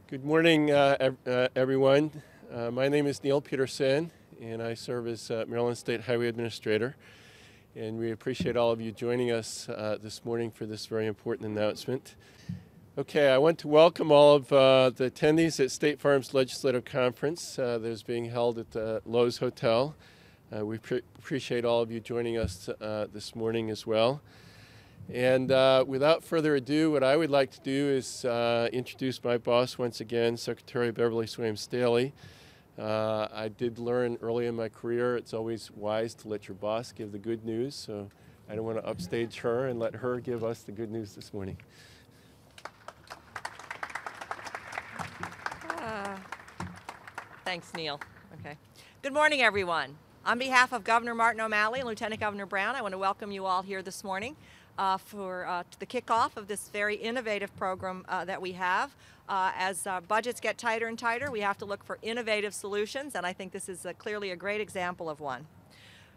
Good morning, everyone. My name is Neil Peterson, and I serve as Maryland State Highway Administrator. And we appreciate all of you joining us this morning for this very important announcement. Okay, I want to welcome all of the attendees at State Farm's Legislative Conference that is being held at the Lowe's Hotel. We appreciate all of you joining us this morning as well. And without further ado, what I would like to do is introduce my boss once again, Secretary Beverly Swaim Staley. I did learn early in my career it's always wise to let your boss give the good news, so I don't want to upstage her and let her give us the good news this morning. Thanks, Neil. Okay. Good morning, everyone. On behalf of Governor Martin O'Malley and Lieutenant Governor Brown, I want to welcome you all here this morning for the kickoff of this very innovative program that we have. As budgets get tighter and tighter, we have to look for innovative solutions, and I think this is clearly a great example of one.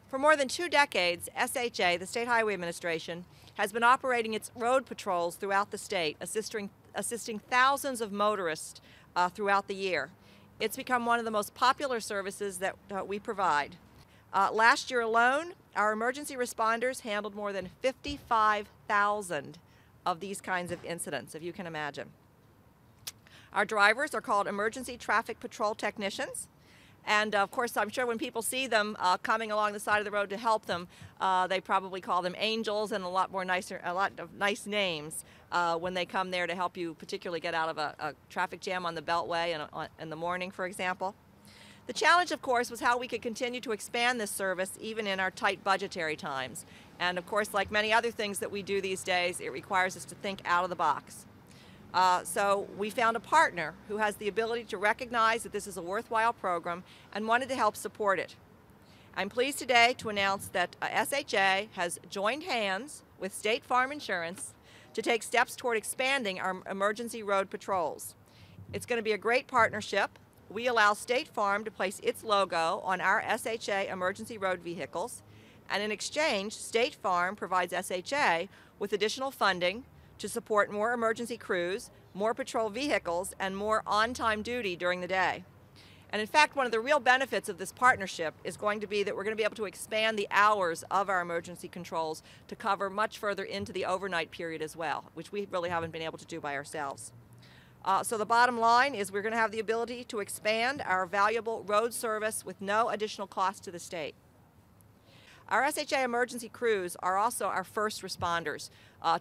For more than 2 decades, SHA, the State Highway Administration, has been operating its road patrols throughout the state, assisting thousands of motorists throughout the year. It's become one of the most popular services that we provide. Last year alone, our emergency responders handled more than 55,000 of these kinds of incidents, if you can imagine. Our drivers are called emergency traffic patrol technicians. And of course, I'm sure when people see them coming along the side of the road to help them, they probably call them angels and a lot of nice names when they come there to help you, particularly get out of a traffic jam on the Beltway in the morning, for example. The challenge, of course, was how we could continue to expand this service even in our tight budgetary times. And of course, like many other things that we do these days, it requires us to think out of the box. So we found a partner who has the ability to recognize that this is a worthwhile program and wanted to help support it. I'm pleased today to announce that SHA has joined hands with State Farm Insurance to take steps toward expanding our emergency road patrols. It's going to be a great partnership. We allow State Farm to place its logo on our SHA emergency road vehicles, and in exchange, State Farm provides SHA with additional funding to support more emergency crews, more patrol vehicles, and more on-time duty during the day. And in fact, one of the real benefits of this partnership is going to be that we're going to be able to expand the hours of our emergency controls to cover much further into the overnight period as well, which we really haven't been able to do by ourselves. So the bottom line is we're going to have the ability to expand our valuable road service with no additional cost to the state. Our SHA emergency crews are also our first responders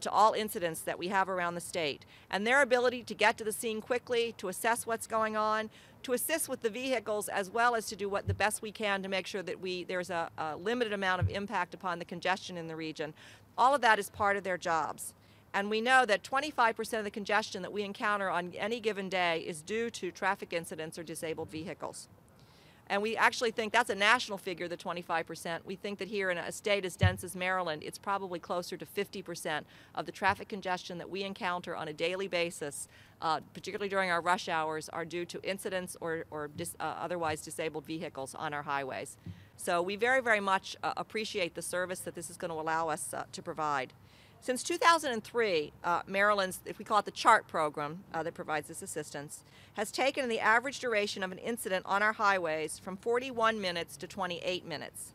to all incidents that we have around the state. And their ability to get to the scene quickly, to assess what's going on, to assist with the vehicles, as well as to do the best we can to make sure that there's a limited amount of impact upon the congestion in the region. All of that is part of their jobs. And we know that 25% of the congestion that we encounter on any given day is due to traffic incidents or disabled vehicles. And we actually think that's a national figure, the 25%. We think that here in a state as dense as Maryland, it's probably closer to 50% of the traffic congestion that we encounter on a daily basis, particularly during our rush hours, are due to incidents or otherwise disabled vehicles on our highways. So we very, very much appreciate the service that this is going to allow us to provide. Since 2003, Maryland's, if we call it the CHART program that provides this assistance, has taken the average duration of an incident on our highways from 41 minutes to 28 minutes.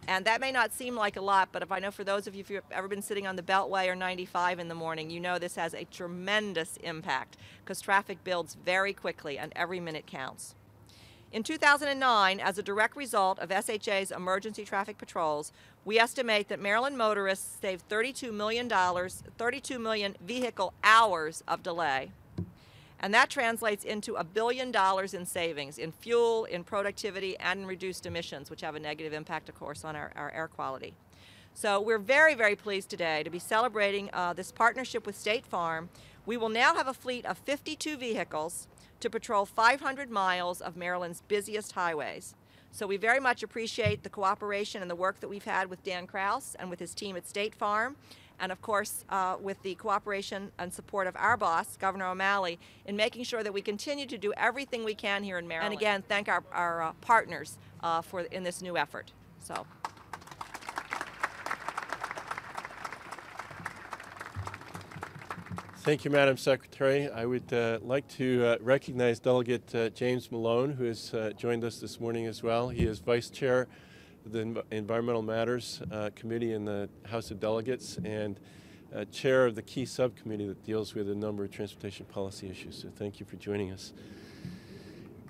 And that may not seem like a lot, but if I know for those of you, if you've ever been sitting on the Beltway or 95 in the morning, you know this has a tremendous impact because traffic builds very quickly and every minute counts. In 2009, as a direct result of SHA's emergency traffic patrols, we estimate that Maryland motorists saved $32 million vehicle hours of delay. And that translates into $1 billion in savings in fuel, in productivity, and in reduced emissions, which have a negative impact, of course, on our air quality. So we're very, very pleased today to be celebrating this partnership with State Farm. We will now have a fleet of 52 vehicles to patrol 500 miles of Maryland's busiest highways. So we very much appreciate the cooperation and the work that we've had with Dan Krause and with his team at State Farm, and of course with the cooperation and support of our boss, Governor O'Malley, in making sure that we continue to do everything we can here in Maryland. And again, thank our partners in this new effort. So. Thank you, Madam Secretary. I would like to recognize Delegate James Malone, who has joined us this morning as well. He is Vice Chair of the Environmental Matters Committee in the House of Delegates and Chair of the key subcommittee that deals with a number of transportation policy issues. So thank you for joining us.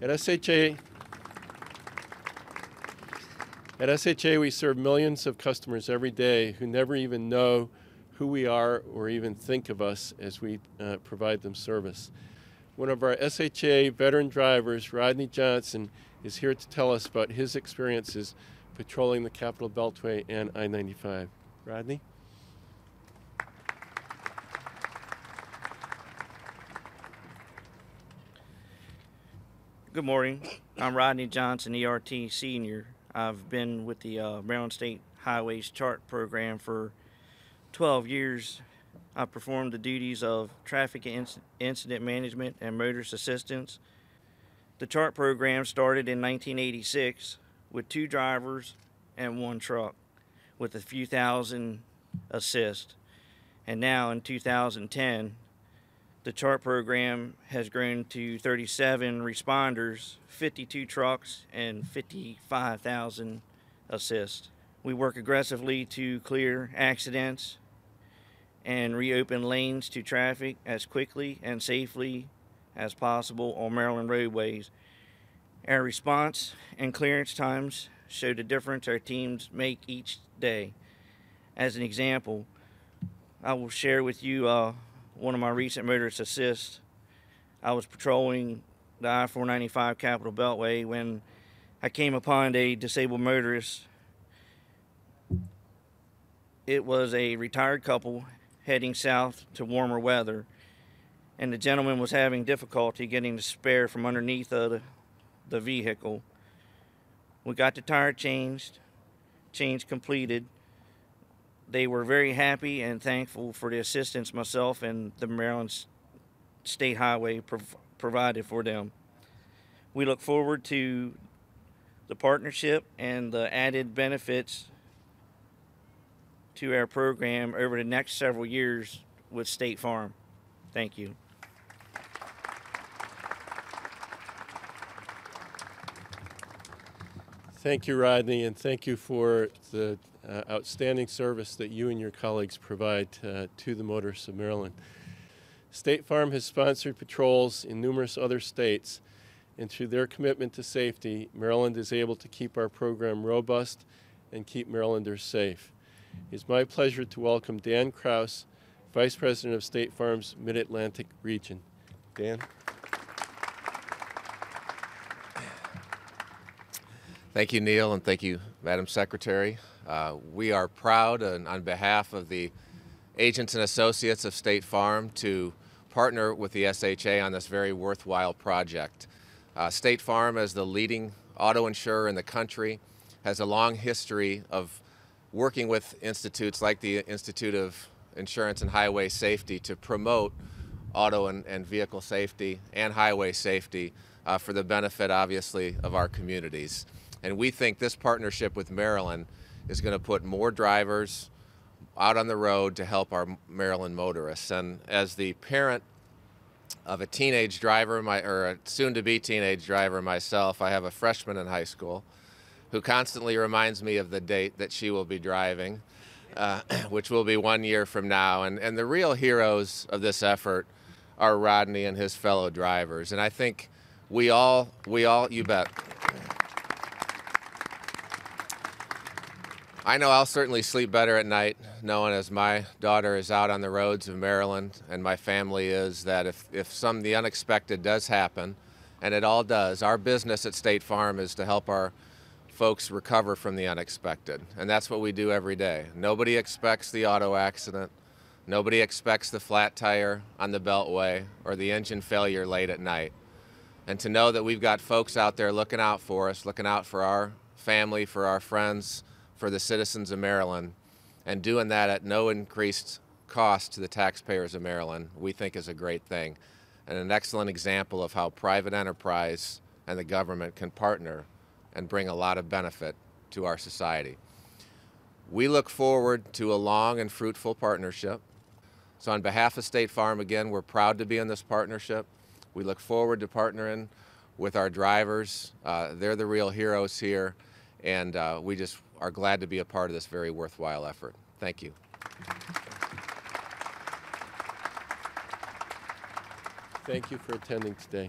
At SHA, we serve millions of customers every day who never even know who we are or even think of us as we provide them service. One of our SHA veteran drivers, Rodney Johnson, is here to tell us about his experiences patrolling the Capitol Beltway and I-95. Rodney? Good morning. I'm Rodney Johnson, ERT Senior. I've been with the Maryland State Highways Chart Program for 12 years. I performed the duties of traffic incident management and motorist assistance. The Chart Program started in 1986 with 2 drivers and 1 truck with a few thousand assists. And now in 2010, the Chart Program has grown to 37 responders, 52 trucks, and 55,000 assists. We work aggressively to clear accidents and reopen lanes to traffic as quickly and safely as possible on Maryland roadways. Our response and clearance times show the difference our teams make each day. As an example, I will share with you one of my recent motorist assists. I was patrolling the I-495 Capitol Beltway when I came upon a disabled motorist. It was a retired couple heading south to warmer weather, and the gentleman was having difficulty getting the spare from underneath the vehicle. We got the tire change completed. They were very happy and thankful for the assistance myself and the Maryland State Highway provided for them. We look forward to the partnership and the added benefits to our program over the next several years with State Farm. Thank you. Thank you, Rodney, and thank you for the outstanding service that you and your colleagues provide to the motorists of Maryland. State Farm has sponsored patrols in numerous other states, and through their commitment to safety, Maryland is able to keep our program robust and keep Marylanders safe. It's my pleasure to welcome Dan Krause, Vice President of State Farm's Mid-Atlantic region. Dan? Thank you, Neil, and thank you, Madam Secretary. We are proud, on behalf of the agents and associates of State Farm, to partner with the SHA on this very worthwhile project. State Farm, as the leading auto insurer in the country, has a long history of working with institutes like the Institute of Insurance and Highway Safety to promote auto and vehicle safety and highway safety for the benefit, obviously, of our communities. And we think this partnership with Maryland is going to put more drivers out on the road to help our Maryland motorists. And as the parent of a teenage driver, or a soon-to-be teenage driver myself, I have a freshman in high school who constantly reminds me of the date that she will be driving, which will be 1 year from now. And the real heroes of this effort are Rodney and his fellow drivers. And I think we all, you bet. I know I'll certainly sleep better at night knowing, as my daughter is out on the roads of Maryland and my family is, that if the unexpected does happen, and it all does, our business at State Farm is to help our folks recover from the unexpected. And that's what we do every day. Nobody expects the auto accident. Nobody expects the flat tire on the Beltway or the engine failure late at night. And to know that we've got folks out there looking out for us, looking out for our family, for our friends, for the citizens of Maryland, and doing that at no increased cost to the taxpayers of Maryland, we think is a great thing, and an excellent example of how private enterprise and the government can partner and bring a lot of benefit to our society. We look forward to a long and fruitful partnership. So on behalf of State Farm, again, we're proud to be in this partnership. We look forward to partnering with our drivers. They're the real heroes here, and we just are glad to be a part of this very worthwhile effort. Thank you. Thank you for attending today.